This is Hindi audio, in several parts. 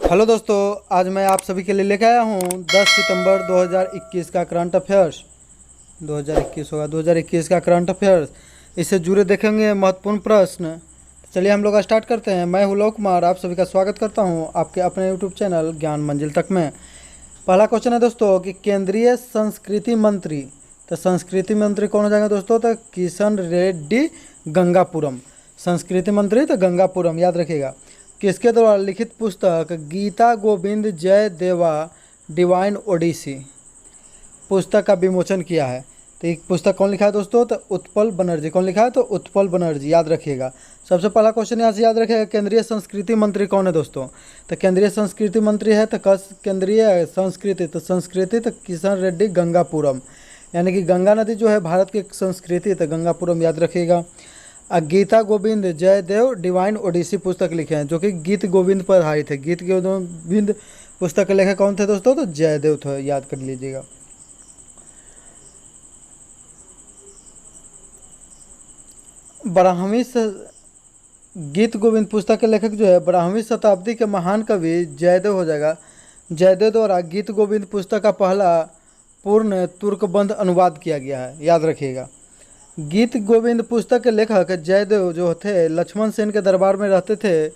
हेलो दोस्तों, आज मैं आप सभी के लिए लेकर आया हूँ 10 सितंबर 2021 का करंट अफेयर्स। 2021 होगा, 2021 का करंट अफेयर्स। इससे जुड़े देखेंगे महत्वपूर्ण प्रश्न। चलिए हम लोग स्टार्ट करते हैं। मैं हूँ लोक कुमार, आप सभी का स्वागत करता हूँ आपके अपने यूट्यूब चैनल ज्ञान मंजिल तक में। पहला क्वेश्चन है दोस्तों कि केंद्रीय संस्कृति मंत्री, तो संस्कृति मंत्री कौन हो जाएगा दोस्तों? तो किशन रेड्डी गंगापुरम। संस्कृति मंत्री तो गंगापुरम, याद रखिएगा। किसके द्वारा लिखित पुस्तक गीता गोविंद जय देवा डिवाइन ओडिसी पुस्तक का विमोचन किया है? तो एक पुस्तक कौन लिखा है दोस्तों? तो उत्पल बनर्जी। कौन लिखा है? तो उत्पल बनर्जी, याद रखिएगा। सबसे पहला क्वेश्चन यहाँ से याद रखिएगा, केंद्रीय संस्कृति मंत्री कौन है दोस्तों? तो केंद्रीय संस्कृति मंत्री है तो केंद्रीय संस्कृति, तो संस्कृति तो किशन रेड्डी गंगापुरम, यानी कि गंगा नदी जो है भारत की संस्कृति, तो गंगापुरम याद रखिएगा। गीता गोविंद जयदेव डिवाइन ओडिसी पुस्तक लिखे हैं, जो कि गीत गोविंद पर आधारित है। गीत गोविंद पुस्तक के लेखक कौन थे दोस्तों? तो जयदेव थे, याद कर लीजिएगा। गीत गोविंद पुस्तक के लेखक जो है 12वीं शताब्दी के महान कवि जयदेव हो जाएगा। जयदेव द्वारा गीत गोविंद पुस्तक का पहला पूर्ण तुर्कबंध अनुवाद किया गया है, याद रखिएगा। गीत गोविंद पुस्तक के लेखक जयदेव जो थे लक्ष्मण सेन के दरबार में रहते थे।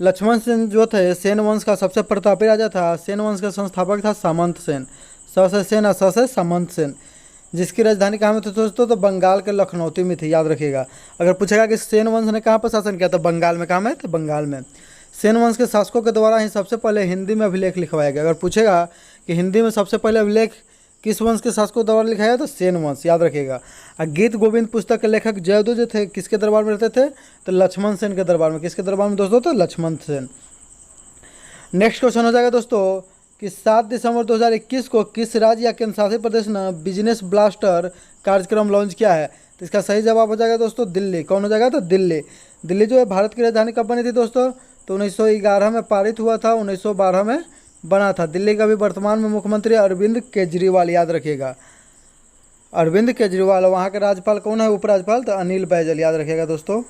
लक्ष्मण सेन जो थे सेन वंश का सबसे प्रतापी राजा था। सेन वंश का संस्थापक था सामंत सेन। स से सेन, स से सामंत सेन, जिसकी राजधानी कहाँ में थी दोस्तों? तो बंगाल के लखनौती में थी, याद रखिएगा। अगर पूछेगा कि सेन वंश ने कहाँ पर शासन किया, तो बंगाल में। कहाँ में? तो बंगाल में। सेन वंश के शासकों के द्वारा ही सबसे पहले हिंदी में अभिलेख लिखवाया गया। अगर पूछेगा कि हिंदी में सबसे पहले अभिलेख किस वंश के शासकों द्वारा लिखा है, तो सेन वंश, याद रखिएगा। गीत गोविंद पुस्तक के लेखक जयदेव जो थे किसके दरबार में रहते थे? तो लक्ष्मण सेन के दरबार में। किसके दरबार में दोस्तों? तो लक्ष्मण सेन। नेक्स्ट क्वेश्चन हो जाएगा दोस्तों कि 7 दिसंबर 2021 को किस राज्य या केंद्र शासित प्रदेश ने बिजनेस ब्लास्टर कार्यक्रम लॉन्च किया है? तो इसका सही जवाब हो जाएगा दोस्तों दिल्ली। कौन हो जाएगा? तो दिल्ली। दिल्ली जो है भारत की राजधानी कब बनी थी दोस्तों? तो 1911 में पारित हुआ था, 1912 में बना था। दिल्ली का भी वर्तमान में मुख्यमंत्री अरविंद केजरीवाल, याद रखिएगा। अरविंद केजरीवाल। वहाँ के राज्यपाल कौन है? उपराज्यपाल? तो अनिल बैजल, याद रखिएगा दोस्तों।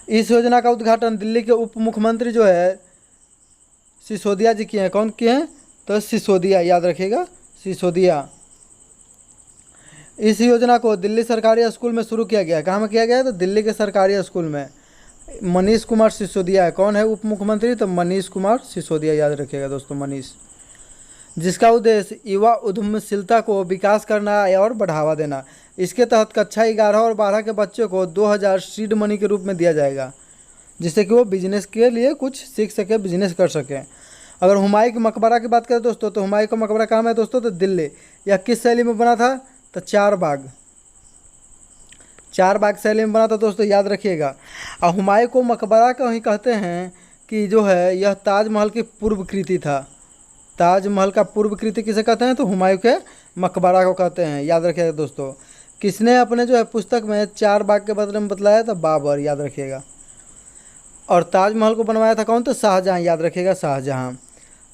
इस योजना का उद्घाटन दिल्ली के उप मुख्यमंत्री जो है सिसोदिया जी किए हैं। कौन किए हैं? तो सिसोदिया, याद रखिएगा, सिसोदिया। इस योजना को दिल्ली सरकारी स्कूल में शुरू किया गया। कहाँ में किया गया है? तो दिल्ली के सरकारी स्कूल में। मनीष कुमार सिसोदिया है। कौन है उप मुख्यमंत्री? तो मनीष कुमार सिसोदिया, याद रखिएगा दोस्तों, मनीष। जिसका उद्देश्य युवा उद्यमशीलता को विकास करना और बढ़ावा देना। इसके तहत कक्षा 11 और 12 के बच्चों को 2000 सीड मनी के रूप में दिया जाएगा, जिससे कि वो बिजनेस के लिए कुछ सीख सके, बिजनेस कर सकें। अगर हुमायूं के मकबरा की बात करें दोस्तों, तो हुमायूं का मकबरा कहाँ है दोस्तों? तो दिल्ली। यह किस शैली में बना था? तो चार बाग शैली में बना था दोस्तों, याद रखिएगा। और हुमायूं को मकबरा का ही कहते हैं कि जो है यह ताजमहल की पूर्व कृति था। ताजमहल का पूर्व कृति किसे कहते हैं? तो हुमायूं के मकबरा को कहते हैं, याद रखिएगा दोस्तों। किसने अपने जो है पुस्तक में चार बाग के बारे में बतलाया था? बाबर, याद रखिएगा। और ताजमहल को बनवाया था कौन? तो शाहजहाँ, याद रखिएगा, शाहजहाँ।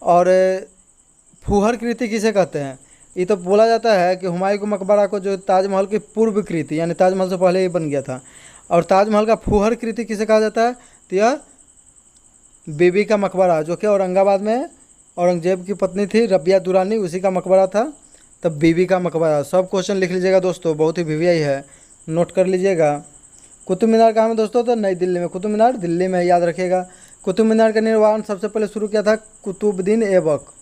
और फूहर कृति किसे कहते हैं? ये तो बोला जाता है कि हुमायूं के मकबरा को जो ताजमहल की पूर्व कृति, यानी ताजमहल से पहले ही बन गया था। और ताजमहल का फूहर कृति किसे कहा जाता है? तो यह बीबी का मकबरा, जो कि औरंगाबाद में औरंगजेब की पत्नी थी रबिया दुरानी, उसी का मकबरा था, तब बीबी का मकबरा। सब क्वेश्चन लिख लीजिएगा दोस्तों, बहुत ही वीवीआई है, नोट कर लीजिएगा। कुतुब मीनार कहाँ में दोस्तों? तो नई दिल्ली में। कुतुब मीनार दिल्ली में, याद रखिएगा। कुतुब मीनार का निर्माण सबसे पहले शुरू किया था कुतुबुद्दीन ऐबक।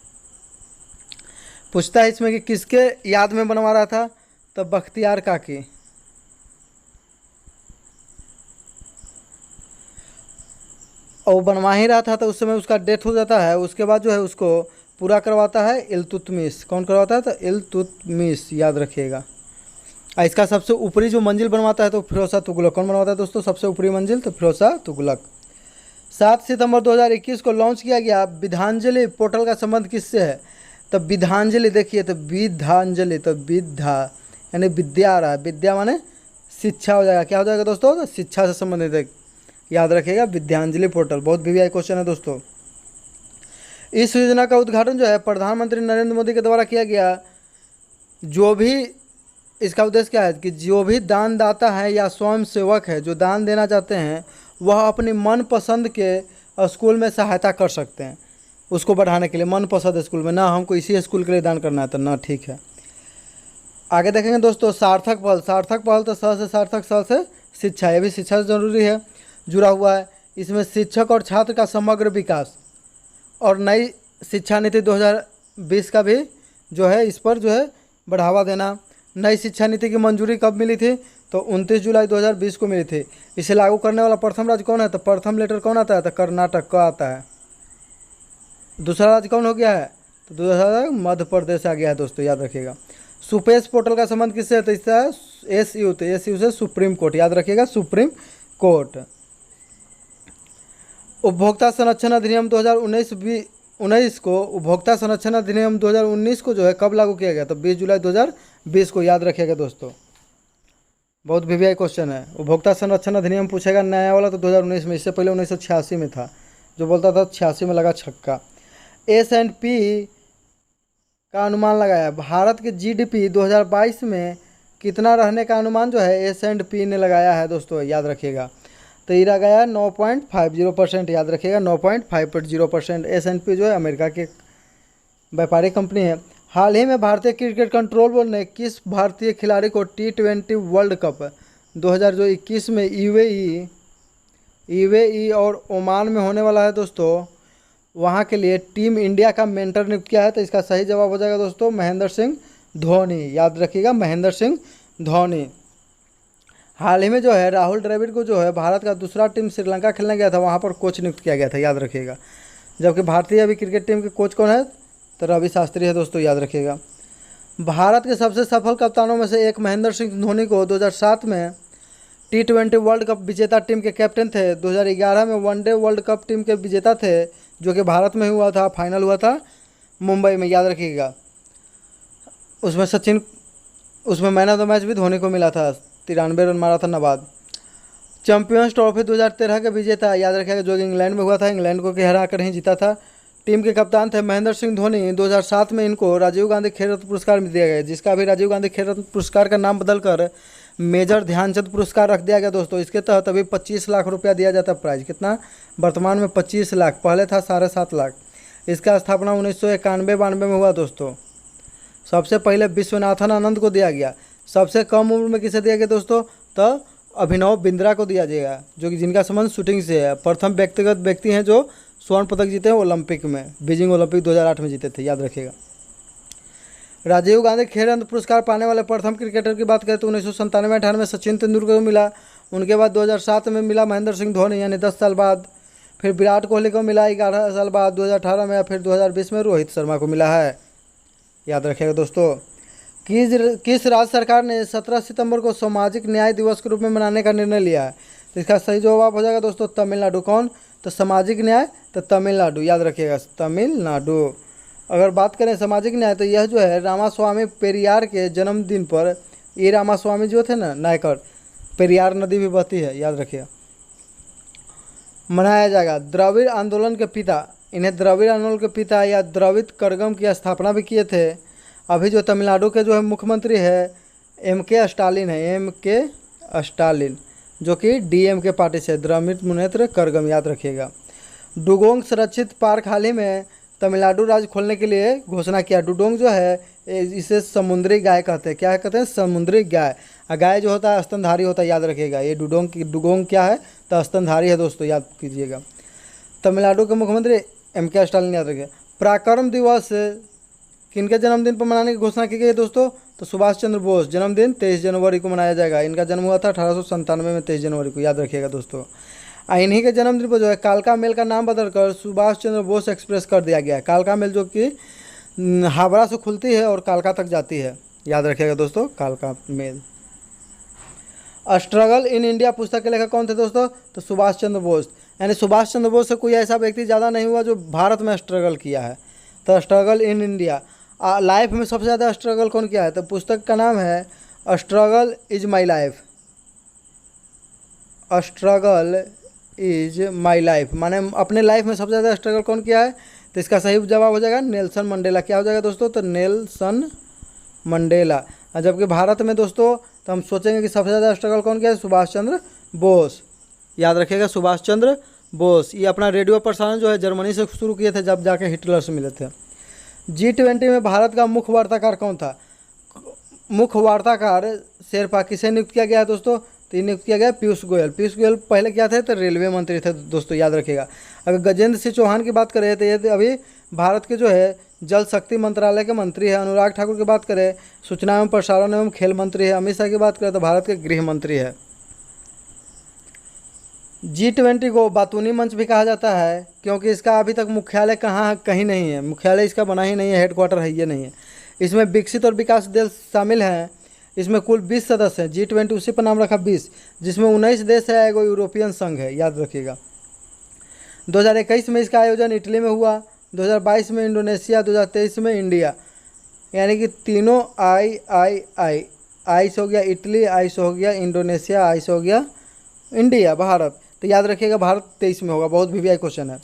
पूछता है इसमें कि किसके याद में बनवा रहा था? तो बख्तियार काकी। और बनवा ही रहा था तो उस समय उसका डेथ हो जाता है। उसके बाद जो है उसको पूरा करवाता है इल्तुतमिश। कौन करवाता है? तो इल्तुतमिश, याद रखिएगा। इसका सबसे ऊपरी जो मंजिल बनवाता है तो फिरोज तुगलक। कौन बनवाता है दोस्तों सबसे ऊपरी मंजिल? तो फिरोज तुगलक। 7 सितंबर 2021 को लॉन्च किया गया विद्यांजलि पोर्टल का संबंध किससे है? तो विद्यांजलि, देखिए, तो विद्यांजलि, तो विद्या यानी विद्या आ रहा है, विद्या माने शिक्षा हो जाएगा। क्या हो जाएगा दोस्तों? तो शिक्षा से संबंधित है, याद रखिएगा, विद्यांजलि पोर्टल। बहुत वीवीआई क्वेश्चन है दोस्तों। इस योजना का उद्घाटन जो है प्रधानमंत्री नरेंद्र मोदी के द्वारा किया गया। जो भी इसका उद्देश्य क्या है कि जो भी दानदाता है या स्वयं सेवक है जो दान देना चाहते हैं, वह अपनी मनपसंद के और स्कूल में सहायता कर सकते हैं उसको बढ़ाने के लिए, मनपसंद स्कूल में, ना हमको इसी स्कूल के लिए दान करना है तो ना, ठीक है। आगे देखेंगे दोस्तों सार्थक पहल। सार्थक पहल तो स से सार्थक, स से शिक्षा, ये भी शिक्षा से जरूरी है, जुड़ा हुआ है। इसमें शिक्षक और छात्र का समग्र विकास और नई शिक्षा नीति 2020 का भी जो है इस पर जो है बढ़ावा देना। नई शिक्षा नीति की मंजूरी कब मिली थी? तो 29 जुलाई 2020 को मिली थी। इसे लागू करने वाला प्रथम राज्य कौन है? तो प्रथम लेटर कौन आता है? तो कर्नाटक का आता है। दूसरा राज्य कौन हो गया है? तो दूसरा मध्य प्रदेश आ गया है दोस्तों, याद रखिएगा। सुपेश पोर्टल का संबंध किससे है? तो इससे एसयू, तो एसयू से सुप्रीम कोर्ट, याद रखिएगा, सुप्रीम कोर्ट। उपभोक्ता संरक्षण अधिनियम 2019 को, उपभोक्ता संरक्षण अधिनियम 2019 को जो है कब लागू किया गया? तो 20 जुलाई 2020 को, याद रखिएगा दोस्तों। बहुत वीवीआई क्वेश्चन है। उपभोक्ता संरक्षण अधिनियम पूछेगा नया वाला तो 2019 में, इससे पहले 1986 में था, जो बोलता था 86 में लगा छक्का। S&P का अनुमान लगाया, भारत के जीडीपी 2022 में कितना रहने का अनुमान जो है S&P ने लगाया है दोस्तों, याद रखिएगा। तो ये लगाया 9.50%, याद रखिएगा 9.50%। S&P जो है अमेरिका के व्यापारिक कंपनी है। हाल ही में भारतीय क्रिकेट कंट्रोल बोर्ड ने किस भारतीय खिलाड़ी को T20 वर्ल्ड कप 2021 में यूएई और ओमान में होने वाला है दोस्तों, वहाँ के लिए टीम इंडिया का मेंटर नियुक्त किया है? तो इसका सही जवाब हो जाएगा दोस्तों महेंद्र सिंह धोनी, याद रखिएगा, महेंद्र सिंह धोनी। हाल ही में जो है राहुल द्रविड़ को जो है भारत का दूसरा टीम श्रीलंका खेलने गया था, वहाँ पर कोच नियुक्त किया गया था, याद रखिएगा। जबकि भारतीय अभी क्रिकेट टीम के कोच कौन है? तो रवि शास्त्री है दोस्तों, याद रखिएगा। भारत के सबसे सफल कप्तानों में से एक महेंद्र सिंह धोनी को 2007 में T20 वर्ल्ड कप विजेता टीम के कैप्टन थे। 2011 में वनडे वर्ल्ड कप टीम के विजेता थे, जो कि भारत में हुआ था, फाइनल हुआ था मुंबई में, याद रखिएगा। उसमें मैन ऑफ द मैच भी धोनी को मिला था, 93 रन मारा था नवाद। चैंपियंस ट्रॉफी 2013 के विजेता, याद रखिएगा, जो कि इंग्लैंड में हुआ था, इंग्लैंड को हरा कर ही जीता था। टीम के कप्तान थे महेंद्र सिंह धोनी। 2007 में इनको राजीव गांधी खेल रत्न पुरस्कार दिया गया, जिसका अभी राजीव गांधी खेल रत्न पुरस्कार का नाम बदलकर मेजर ध्यानचंद पुरस्कार रख दिया गया दोस्तों। इसके तहत अभी 25 लाख रुपया दिया जाता है प्राइज। कितना? वर्तमान में 25 लाख, पहले था 7.5 लाख। इसका स्थापना 1991-92 में हुआ दोस्तों। सबसे पहले विश्वनाथन आनंद को दिया गया। सबसे कम उम्र में किसे दिया गया दोस्तों? तो अभिनव बिंद्रा को दिया जाएगा, जो कि जिनका संबंध शूटिंग से है। प्रथम व्यक्तिगत व्यक्ति हैं जो स्वर्ण पदक जीते हैं ओलंपिक में, बीजिंग ओलंपिक 2008 में जीते थे, याद रखिएगा। राजीव गांधी खेल रत्न पुरस्कार पाने वाले प्रथम क्रिकेटर की बात करें तो 1997-98 में सचिन तेंदुलकर को मिला। उनके बाद 2007 में मिला महेंद्र सिंह धोनी, यानी 10 साल बाद। फिर विराट कोहली को मिला 11 साल बाद 2018 में। फिर 2020 में रोहित शर्मा को मिला है, याद रखिएगा दोस्तों। किस राज्य सरकार ने 17 सितंबर को सामाजिक न्याय दिवस के रूप में मनाने का निर्णय लिया है? तो इसका सही जवाब हो जाएगा दोस्तों तमिलनाडु। कौन? तो सामाजिक न्याय, तो तमिलनाडु, याद रखिएगा, तमिलनाडु। अगर बात करें सामाजिक न्याय, तो यह जो है रामास्वामी पेरियार के जन्मदिन पर, ये रामास्वामी जो थे ना नायकर, पेरियार नदी भी बहती है, याद रखिएगा, मनाया जाएगा। द्रविड़ आंदोलन के पिता, इन्हें द्रविड़ आंदोलन के पिता या द्रविड़ कड़गम की स्थापना भी किए थे। अभी जो तमिलनाडु के जो है मुख्यमंत्री है M.K. स्टालिन है, M.K. स्टालिन, जो कि DMK पार्टी से, द्रविड़ मुनेत्र कड़गम, याद रखिएगा। डुगोंग संरक्षित पार्क हाल ही में तमिलनाडु राज्य खोलने के लिए घोषणा किया। डुडोंग जो है इसे समुद्री गाय कहते हैं। क्या कहते हैं? समुद्री गाय। गाय जो होता है स्तनधारी होता है, याद रखिएगा। ये डुगोंग क्या है? तो स्तनधारी है दोस्तों, याद कीजिएगा। तमिलनाडु के मुख्यमंत्री M.K. स्टालिन, याद रखिएगा। पराक्रम दिवस किनके जन्मदिन पर मनाने की घोषणा की गई है दोस्तों? तो सुभाष चंद्र बोस जन्मदिन 23 जनवरी को मनाया जाएगा। इनका जन्म हुआ था 1897 में 23 जनवरी को, याद रखिएगा दोस्तों। इन्हीं के जन्मदिन पर जो है कालका मेल का नाम बदलकर सुभाष चंद्र बोस एक्सप्रेस कर दिया गया है। कालका मेल जो कि हावड़ा से खुलती है और कालका तक जाती है, याद रखिएगा दोस्तों, कालका मेल। स्ट्रगल इन इंडिया पुस्तक के लेखक कौन थे दोस्तों? तो सुभाष चंद्र बोस। यानी सुभाष चंद्र बोस से कोई ऐसा व्यक्ति ज़्यादा नहीं हुआ जो भारत में स्ट्रगल किया है। तो स्ट्रगल इन इंडिया, लाइफ में सबसे ज़्यादा स्ट्रगल कौन किया है? तो पुस्तक का नाम है struggle is my life. Struggle is my life माने अपने लाइफ में सबसे ज़्यादा स्ट्रगल कौन किया है? तो इसका सही जवाब हो जाएगा नेल्सन मंडेला। क्या हो जाएगा दोस्तों? तो नेल्सन मंडेला। जबकि भारत में दोस्तों तो हम सोचेंगे कि सबसे ज़्यादा स्ट्रगल कौन किया है? सुभाष चंद्र बोस, याद रखिएगा, सुभाष चंद्र बोस। ये अपना रेडियो प्रसारण जो है जर्मनी से शुरू किए थे जब जाके हिटलर से मिले थे। G20 में भारत का मुख्य वार्ताकार कौन था? मुख्य वार्ताकार शेरपा किसे नियुक्त किया गया है दोस्तों? तो ये नियुक्त किया गया पीयूष गोयल। पीयूष गोयल पहले क्या थे? तो रेलवे मंत्री थे दोस्तों, याद रखिएगा। अगर गजेंद्र सिंह चौहान की बात करें तो ये अभी भारत के जो है जल शक्ति मंत्रालय के मंत्री है। अनुराग ठाकुर की बात करें सूचना एवं प्रसारण एवं खेल मंत्री है। अमित शाह की बात करें तो भारत के गृह मंत्री है। G20 को बातूनी मंच भी कहा जाता है क्योंकि इसका अभी तक मुख्यालय कहीं नहीं है। मुख्यालय इसका बना ही नहीं है, हेडक्वार्टर है ये नहीं है। इसमें विकसित और विकास देश शामिल हैं। इसमें कुल 20 सदस्य हैं। G20 उसी पर नाम रखा 20, जिसमें 19 देश है, एगो यूरोपियन संघ है, याद रखिएगा। 2021 में इसका आयोजन इटली में हुआ, 2022 में इंडोनेशिया, 2023 में इंडिया। यानी कि तीनों आई से हो गया इटली, आई से हो गया इंडोनेशिया, आई से हो गया इंडिया, भारत। तो याद रखिएगा भारत 23 में होगा। बहुत वीवीआई क्वेश्चन है।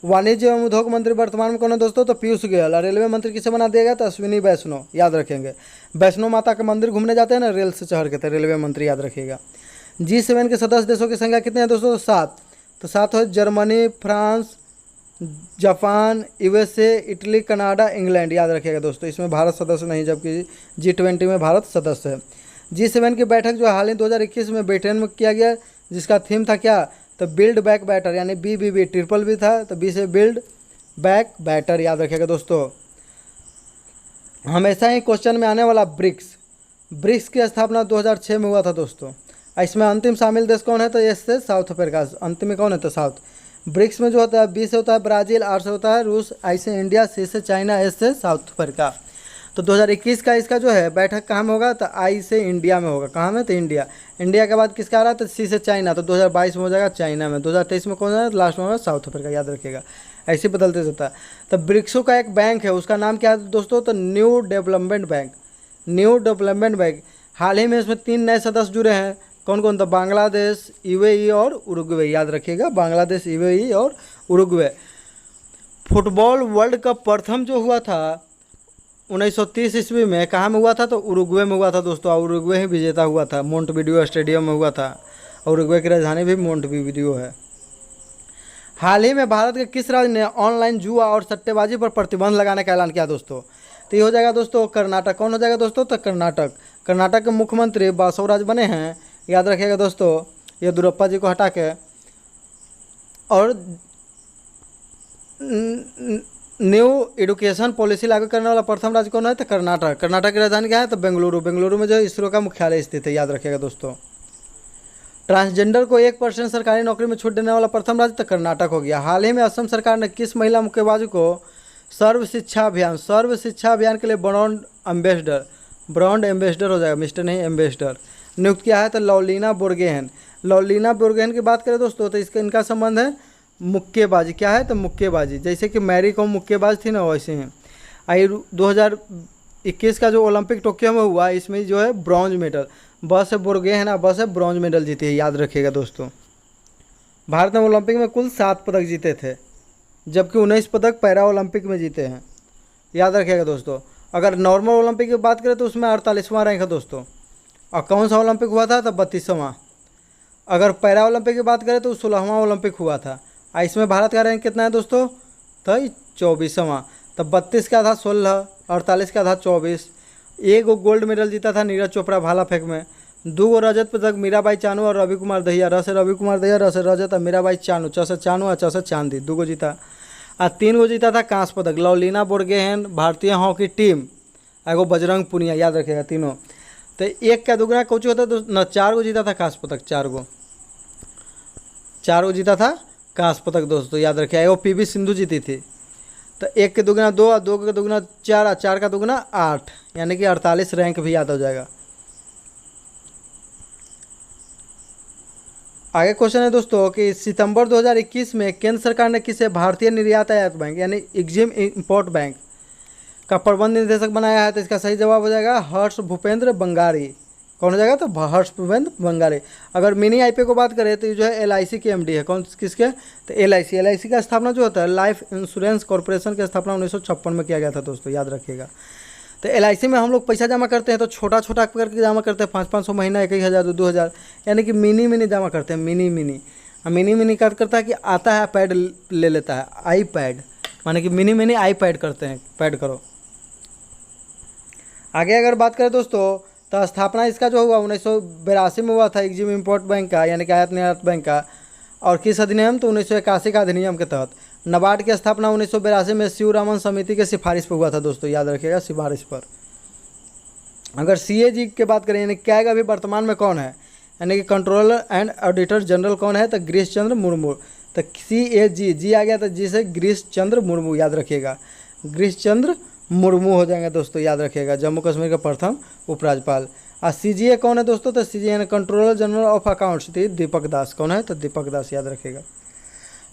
वाणिज्य एवं उद्योग मंत्री वर्तमान में कौन है दोस्तों? तो पीयूष गोयल। और रेलवे मंत्री किसे बना दिया गया? तो अश्विनी वैष्णव, याद रखेंगे। वैष्णो माता के मंदिर घूमने जाते हैं ना रेल से चढ़ के, तो रेलवे मंत्री, याद रखिएगा। G7 के सदस्य देशों की संख्या कितने हैं दोस्तों? तो 7। तो 7 हो Germany, France, Japan, USA, Italy, Canada, England, याद रखिएगा दोस्तों। इसमें भारत सदस्य नहीं, जबकि G20 में भारत सदस्य है। G7 की बैठक जो हाल ही 2021 में ब्रिटेन में किया गया, जिसका थीम था क्या? तो बिल्ड बैक बेटर, यानी BBB, ट्रिपल बी था तो बी से बिल्ड बैक बेटर, याद रखिएगा दोस्तों। हमेशा ही क्वेश्चन में आने वाला ब्रिक्स की स्थापना 2006 में हुआ था दोस्तों। इसमें अंतिम शामिल देश कौन है? तो एस से साउथ अफ्रीका। अंतिम में कौन है? तो साउथ। ब्रिक्स में जो होता है B से होता है ब्राज़ील, R से होता है रूस, I से इंडिया, C से चाइना, S से साउथ अफ्रीका। तो 2021 का इसका जो है बैठक कहाँ में होगा? तो I से इंडिया में होगा। कहाँ में? तो इंडिया। इंडिया के बाद किसका आ रहा है? तो C से चाइना। तो 2022 में हो जाएगा चाइना में। 2023 में कौन है? लास्ट में होगा साउथ अफ्रीका, याद रखिएगा। ऐसे बदलते रहता है। तो ब्रिक्सों का एक बैंक है, उसका नाम क्या है दोस्तों? तो new development bank. New development bank. हाल ही में इसमें 3 नए सदस्य जुड़े हैं। कौन कौन? तो बांग्लादेश, UAE और उरुग्वे, याद रखिएगा। बांग्लादेश, UAE और उरुग्वे। फुटबॉल वर्ल्ड कप प्रथम जो हुआ था 1930 ईस्वी में, कहाँ में हुआ था? तो उरुग्वे में हुआ था दोस्तों। और उरुग्वे ही विजेता हुआ था। मोंटवीडियो स्टेडियम में हुआ था। और उरुग्वे की राजधानी भी मोंटवीडियो है। हाल ही में भारत के किस राज्य ने ऑनलाइन जुआ और सट्टेबाजी पर प्रतिबंध लगाने का ऐलान किया दोस्तों? तो ये हो जाएगा दोस्तों कर्नाटक। कौन हो जाएगा दोस्तों? तो कर्नाटक। कर्नाटक के मुख्यमंत्री बासवराज बने हैं, याद रखिएगा दोस्तों। येदियुरप्पा जी को हटा के। और न्यू एजुकेशन पॉलिसी लागू करने वाला प्रथम राज्य कौन है? तो कर्नाटक। कर्नाटक की राजधानी क्या है? तो बेंगलुरु। बेंगलुरु में जो इसरो का मुख्यालय स्थित है, याद रखिएगा दोस्तों। ट्रांसजेंडर को 1% सरकारी नौकरी में छूट देने वाला प्रथम राज्य तो कर्नाटक हो गया। हाल ही में असम सरकार ने किस महिला मुक्केबाज को सर्व शिक्षा अभियान के लिए ब्रांड एम्बेसडर हो जाएगा, मिस्टर नहीं एम्बेसडर, नियुक्त किया है? तो लवलीना बोर्गेहन। लवलीना बोर्गेहन की बात करें दोस्तों तो इनका संबंध है मुक्केबाजी। क्या है? तो मुक्केबाजी। जैसे कि मैरी कॉम मुक्केबाज थी ना, वैसे हैं। आई 2021 का जो ओलंपिक टोक्यो में हुआ, इसमें जो है ब्रॉन्ज मेडल बस है बोर्गेहन, बस है ब्रॉन्ज मेडल जीती है, याद रखिएगा दोस्तों। भारत ने ओलंपिक में कुल 7 पदक जीते थे, जबकि 19 पदक पैरा ओलंपिक में जीते हैं, याद रखिएगा दोस्तों। अगर नॉर्मल ओलंपिक की बात करें तो उसमें 48वां रैंक है दोस्तों। और कौन सा ओलंपिक हुआ था? तो 32वां। अगर पैरा ओलंपिक की बात करें तो 16वां ओलंपिक हुआ था। इसमें भारत का रैंक कितना है दोस्तों? तो 24वां। तो 32 का था 16, 48 का था 24। एक गोल्ड मेडल जीता था नीरज चोपड़ा भाला फेंक में। 2 रजत पदक मीराबाई चानू और रवि कुमार दहिया। र से रवि कुमार दहिया, र से रजत और मीराबाई चानू, च से चानू और च से चांदी, 2 जीता। और 3 जीता था कांस्य पदक। लवलीना बोर्गेहन भारतीय हॉकी टीम, एगो बजरंग पुनिया, याद रखिएगा तीनों। तो 1 का दुगना कुछ होता है न, 4 जीता था कांस्य पदक। 4 जीता था कांस्य पदक दोस्तों, याद रखिए। एगो PV सिंधु जीती थी। तो 1 के दुगना 2 और 2 के दुगना 4 और 4 का दुगना 8, यानी कि 48 रैंक भी याद हो जाएगा। आगे क्वेश्चन है दोस्तों कि सितंबर 2021 में केंद्र सरकार ने किसे भारतीय निर्यात आयात बैंक यानी एग्जिम इंपोर्ट बैंक का प्रबंध निदेशक बनाया है? तो इसका सही जवाब हो जाएगा हर्ष भूपेंद्र बंगारी। कौन हो जाएगा? तो हर्ष भूपेंद्र बंगारी। अगर मिनी IPO को बात करें तो ये जो है LIC के MD है। कौन किसके? तो LIC का स्थापना जो होता है लाइफ इंश्योरेंस कॉर्पोरेशन की स्थापना 1956 में किया गया था दोस्तों, याद रखिएगा। तो LIC में हम लोग पैसा जमा करते हैं तो छोटा करके जमा करते हैं, 500-500 महीना, 1,000, 2,000, यानी कि मिनी जमा करते हैं, मिनी। मिनी मिनी का करता है कि आता है पैड ले लेता है, आई पैड, माने कि मिनी मिनी आई पैड करते हैं, पैड करो। आगे अगर बात करें दोस्तों, तो स्थापना इसका जो हुआ 1982 में हुआ था एग्जिम इम्पोर्ट बैंक का, यानी कि आयात निर्यात बैंक का। और किस अधिनियम, तो 1981 का अधिनियम के तहत। नाबार्ड की स्थापना 1982 में शिवरामन समिति के सिफारिश पर हुआ था दोस्तों, याद रखिएगा, सिफारिश पर। अगर CAG की बात करें, यानी कैग अभी वर्तमान में कौन है, यानी कि कंट्रोलर एंड ऑडिटर जनरल कौन है, तो गिरीश चंद्र मुर्मू। तो CAG जी आ गया, तो जी से गिरीश चंद्र मुर्मू, याद रखिएगा, गिरीश चंद्र मुर्मू हो जाएंगे दोस्तों, याद रखिएगा, जम्मू कश्मीर के प्रथम उपराज्यपाल। और CGA कौन है दोस्तों, तो CGA controller general of accounts थी दीपक दास, कौन है, तो दीपक दास, याद रखिएगा।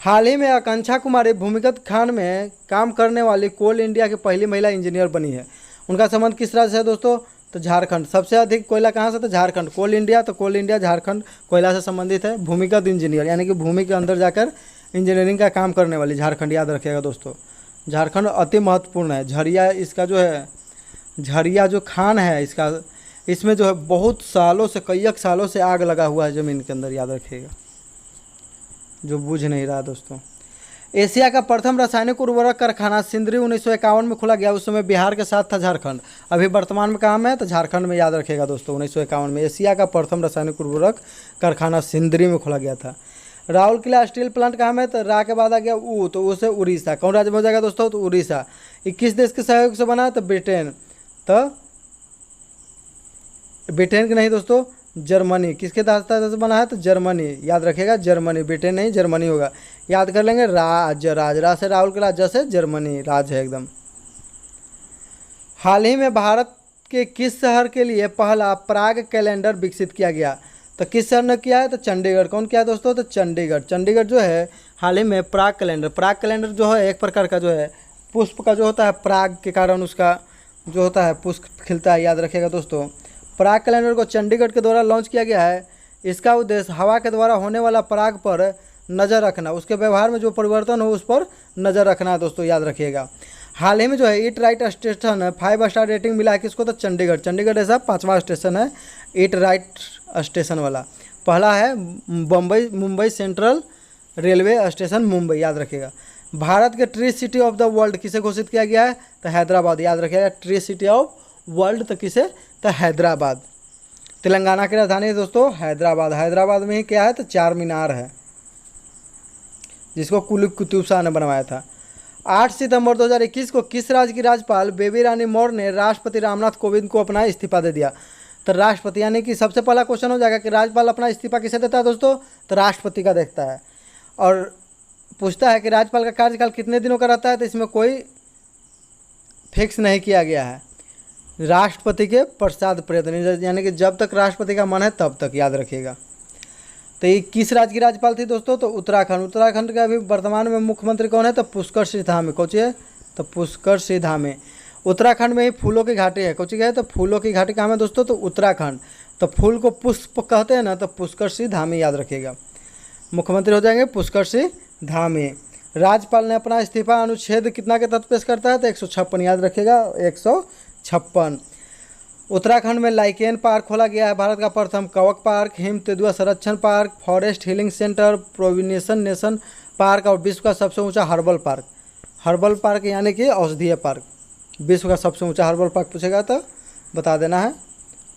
हाल ही में आकांक्षा कुमारी भूमिगत खान में काम करने वाली कोल इंडिया की पहली महिला इंजीनियर बनी है। उनका संबंध किस राज्य से है दोस्तों, तो झारखंड। सबसे अधिक कोयला कहाँ से, तो झारखंड। कोल इंडिया, तो कोल इंडिया झारखंड कोयला से संबंधित है। भूमिगत इंजीनियर, यानी कि भूमि के अंदर जाकर इंजीनियरिंग का काम करने वाली, झारखंड, याद रखिएगा दोस्तों। झारखंड अति महत्वपूर्ण है। झरिया इसका जो है, झरिया जो खान है इसका, इसमें जो है बहुत सालों से, कई सालों से आग लगा हुआ है ज़मीन के अंदर, याद रखिएगा, जो बुझ नहीं रहा दोस्तों। एशिया का प्रथम रासायनिक उर्वरक कारखाना सिंदरी 1951 में खोला गया। उस समय बिहार के साथ था झारखंड। अभी वर्तमान में कहाँ में है, तो झारखंड में, याद रखिएगा दोस्तों। 1951 में एशिया का प्रथम रासायनिक उर्वरक कारखाना सिंदरी में खोला गया था। राउरकेला स्टील प्लांट कहाँ में, तो रा के बाद आ गया ऊ, तो उसे उड़ीसा, कौन राज्य में हो जाएगा दोस्तों, तो उड़ीसा। 21 देश के सहयोग से बना, तो ब्रिटेन, तो ब्रिटेन के नहीं दोस्तों, जर्मनी। किसके दास्ता से बना है, तो जर्मनी, याद रखिएगा, जर्मनी, ब्रिटेन नहीं जर्मनी होगा, याद कर लेंगे। राज से राहुल के राज्य से जर्मनी, राज है एकदम। हाल ही में भारत के किस शहर के लिए पहला प्राग कैलेंडर विकसित किया गया, तो किस शहर ने किया है, तो चंडीगढ़। कौन किया है दोस्तों, तो चंडीगढ़। चंडीगढ़ जो है हाल ही में प्राग कैलेंडर जो है एक प्रकार का जो है पुष्प का जो होता है, प्राग के कारण उसका जो होता है पुष्प खिलता है, याद रखिएगा दोस्तों। पराग कैलेंडर को चंडीगढ़ के द्वारा लॉन्च किया गया है। इसका उद्देश्य हवा के द्वारा होने वाला पराग पर नज़र रखना, उसके व्यवहार में जो परिवर्तन हो उस पर नज़र रखना है दोस्तों, याद रखिएगा। हाल ही में जो है ईट राइट स्टेशन है, 5 स्टार रेटिंग मिला है किसको, तो चंडीगढ़। चंडीगढ़ ऐसा 5वां स्टेशन है ईट राइट स्टेशन वाला। पहला है Mumbai central railway station Mumbai, याद रखिएगा। भारत के tree city of the world किसे घोषित किया गया है, तो हैदराबाद, याद रखिएगा। ट्री सिटी ऑफ वर्ल्ड तो किसे, तो हैदराबाद। तेलंगाना की राजधानी है दोस्तों हैदराबाद। हैदराबाद में ही क्या है, तो 4 मीनार है, जिसको कुली कुतुब शाह ने बनवाया था। 8 सितंबर 2021 को किस राज्य की राज्यपाल बेबी रानी मौर्य ने राष्ट्रपति रामनाथ कोविंद को अपना इस्तीफा दे दिया, तो राष्ट्रपति, यानी कि सबसे पहला क्वेश्चन हो जाएगा कि राज्यपाल अपना इस्तीफा किसे देता है दोस्तों, तो राष्ट्रपति का देखता है। और पूछता है कि राज्यपाल का कार्यकाल कितने दिनों का रहता है, तो इसमें कोई फिक्स नहीं किया गया है। राष्ट्रपति के पश्चात प्रयत्न, यानी कि जब तक राष्ट्रपति का मन है तब तक, याद रखिएगा। तो ये किस राज्य की राज्यपाल थी दोस्तों, तो उत्तराखंड। उत्तराखंड का अभी वर्तमान में मुख्यमंत्री कौन है, तो पुष्कर सिंह धामी। कौची है, तो पुष्कर सिंह धामी। उत्तराखंड में ही फूलों की घाटी है, कौची है, तो फूलों की घाटी कहाँ है दोस्तों, तो उत्तराखंड। तो फूल को पुष्प कहते हैं ना, तो पुष्कर सिंह धामी, याद रखिएगा। मुख्यमंत्री हो जाएंगे पुष्कर सिंह धामी। राज्यपाल ने अपना इस्तीफा अनुच्छेद कितना के तहत पेश करता है, तो 156, याद रखिएगा, 156। उत्तराखंड में लाइकेन पार्क खोला गया है, भारत का प्रथम। कवक पार्क, हिम तेंदुआ संरक्षण पार्क, फॉरेस्ट हीलिंग सेंटर, प्रोविनेशन नेशन पार्क और विश्व का सबसे ऊंचा हर्बल पार्क। हर्बल पार्क यानी कि औषधीय पार्क। विश्व का सबसे ऊंचा हर्बल पार्क पूछेगा तो बता देना है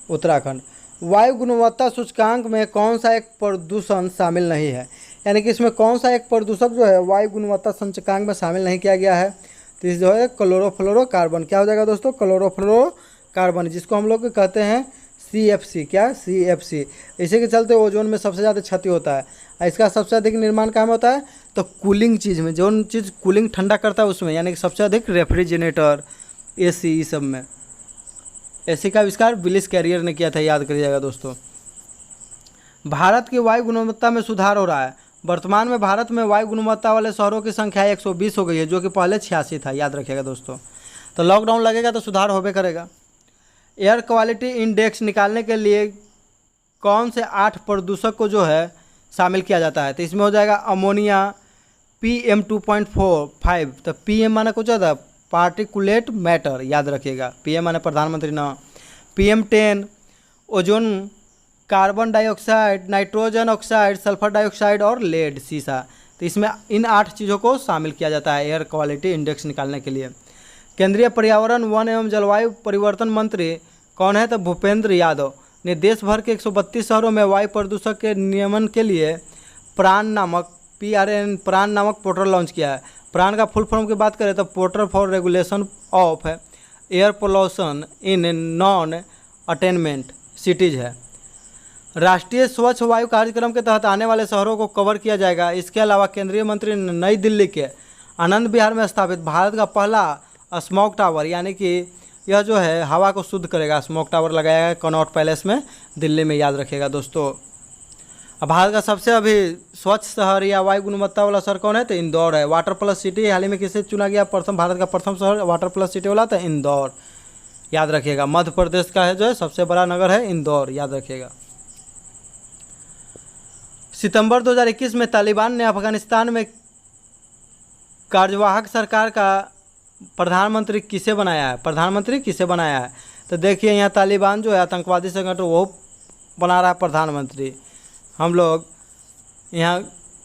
उत्तराखंड। वायु गुणवत्ता सूचकांक में कौन सा एक प्रदूषण शामिल नहीं है, यानी कि इसमें कौन सा एक प्रदूषक जो है वायु गुणवत्ता सूचकांक में शामिल नहीं किया गया है, तो इस जो है क्लोरोफ्लोरोकार्बन। क्या हो जाएगा दोस्तों, क्लोरोफ्लोरोकार्बन, जिसको हम लोग कहते हैं CFC। क्या, CFC। इसी के चलते ओजोन में सबसे ज़्यादा क्षति होता है। इसका सबसे अधिक निर्माण कहाँ में होता है, तो कूलिंग चीज़ में, जो चीज़ कूलिंग ठंडा करता है उसमें, यानी कि सबसे अधिक रेफ्रिजरेटर, AC, ये सब में। AC का आविष्कार विलिस कैरियर ने किया था, याद करिएगा दोस्तों। भारत की वायु गुणवत्ता में सुधार हो रहा है। वर्तमान में भारत में वायु गुणवत्ता वाले शहरों की संख्या 120 हो गई है, जो कि पहले 86 था, याद रखिएगा दोस्तों। तो लॉकडाउन लगेगा तो सुधार होबे करेगा। एयर क्वालिटी इंडेक्स निकालने के लिए कौन से 8 प्रदूषक को जो है शामिल किया जाता है, तो इसमें हो जाएगा अमोनिया, PM 2.45। तो PM माना कुछ होता है पार्टिकुलेट मैटर, याद रखिएगा। PM माने प्रधानमंत्री ना। PM 10 ozone carbon dioxide, nitrogen oxide, sulphur dioxide और लेड, सीसा। तो इसमें इन 8 चीज़ों को शामिल किया जाता है एयर क्वालिटी इंडेक्स निकालने के लिए। केंद्रीय पर्यावरण, वन एवं जलवायु परिवर्तन मंत्री कौन है? तो भूपेंद्र यादव ने देश भर के 132 शहरों में वायु प्रदूषण के नियमन के लिए प्राण नामक प्राण नामक पोर्टल लॉन्च किया है। प्राण का फुल फॉर्म की बात करें तो portal for regulation of air pollution in non attainment cities है। राष्ट्रीय स्वच्छ वायु कार्यक्रम के तहत आने वाले शहरों को कवर किया जाएगा। इसके अलावा केंद्रीय मंत्री ने नई दिल्ली के आनंद विहार में स्थापित भारत का पहला स्मोक टावर, यानी कि यह जो है हवा को शुद्ध करेगा, स्मोक टावर लगाया है कनॉट पैलेस में, दिल्ली में, याद रखिएगा दोस्तों। अब भारत का सबसे अभी स्वच्छ शहर या वायु गुणवत्ता वाला शहर कौन है? तो इंदौर है। वाटर प्लस सिटी हाल ही में किसे चुना गया प्रथम, भारत का प्रथम शहर वाटर प्लस सिटी वाला? तो इंदौर, याद रखिएगा। मध्य प्रदेश का है जो है सबसे बड़ा नगर है इंदौर, याद रखिएगा। सितंबर 2021 में तालिबान ने अफगानिस्तान में कार्यवाहक सरकार का प्रधानमंत्री किसे बनाया है? प्रधानमंत्री किसे बनाया है? तो देखिए यहाँ तालिबान जो है आतंकवादी संगठन वो बना रहा है प्रधानमंत्री। हम लोग यहाँ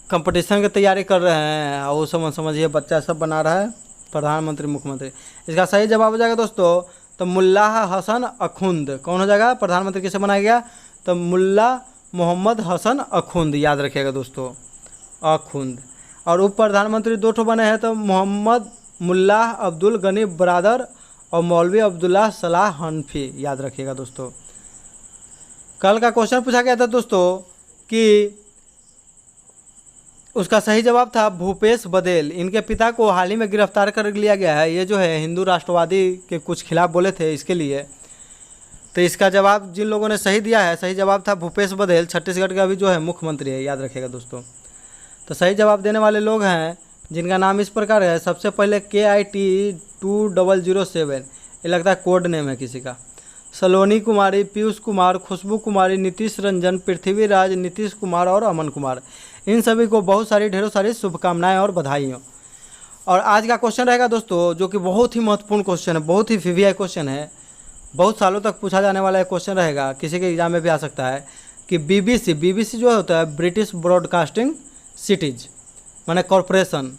कंपटीशन की तैयारी कर रहे हैं और वो समझिए बच्चा सब बना रहा है प्रधानमंत्री, मुख्यमंत्री। इसका सही जवाब हो जाएगा दोस्तों तो मुल्ला हसन अखुंद। कौन हो जाएगा? प्रधानमंत्री किसे बनाया गया? तो मुल्ला मोहम्मद हसन अखुंद, याद रखिएगा दोस्तों, अखुंद। और उप प्रधानमंत्री 2 ठो बने हैं, तो मोहम्मद मुल्ला अब्दुल गनी बरादर और मौलवी अब्दुल्ला सलाह हनफी, याद रखिएगा दोस्तों। कल का क्वेश्चन पूछा गया था दोस्तों कि उसका सही जवाब था भूपेश बघेल। इनके पिता को हाल ही में गिरफ्तार कर लिया गया है। ये जो है हिंदू राष्ट्रवादी के कुछ खिलाफ बोले थे, इसके लिए। तो इसका जवाब जिन लोगों ने सही दिया है, सही जवाब था भूपेश बघेल, छत्तीसगढ़ का भी जो है मुख्यमंत्री है, याद रखिएगा दोस्तों। तो सही जवाब देने वाले लोग हैं जिनका नाम इस प्रकार है। सबसे पहले KIT 2007, ये लगता है कोड नेम है किसी का। सलोनी कुमारी, पीयूष कुमार, खुशबू कुमारी, नीतीश रंजन, पृथ्वीराज, नीतीश कुमार और अमन कुमार। इन सभी को बहुत सारी ढेरों सारी शुभकामनाएं और बधाइयाँ। और आज का क्वेश्चन रहेगा दोस्तों जो कि बहुत ही महत्वपूर्ण क्वेश्चन है, बहुत ही VVI क्वेश्चन है, बहुत सालों तक पूछा जाने वाला एक क्वेश्चन रहेगा, किसी के एग्जाम में भी आ सकता है कि BBC जो होता है ब्रिटिश ब्रॉडकास्टिंग सिटीज माने corporation,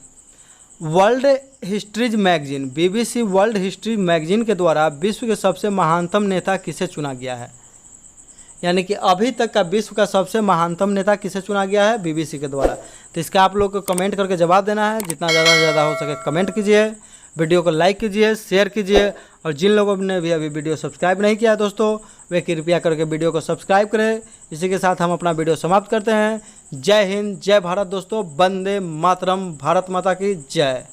world histories magazine, BBC world history magazine के द्वारा विश्व के सबसे महानतम नेता किसे चुना गया है? यानी कि अभी तक का विश्व का सबसे महानतम नेता किसे चुना गया है? BBC के द्वारा। तो इसका आप लोग को कमेंट करके जवाब देना है। जितना ज़्यादा से ज़्यादा हो सके कमेंट कीजिए, वीडियो को लाइक कीजिए, शेयर कीजिए। और जिन लोगों ने भी अभी वीडियो सब्सक्राइब नहीं किया दोस्तों, वे कृपया करके वीडियो को सब्सक्राइब करें। इसी के साथ हम अपना वीडियो समाप्त करते हैं। जय हिंद, जय भारत दोस्तों, वंदे मातरम, भारत माता की जय।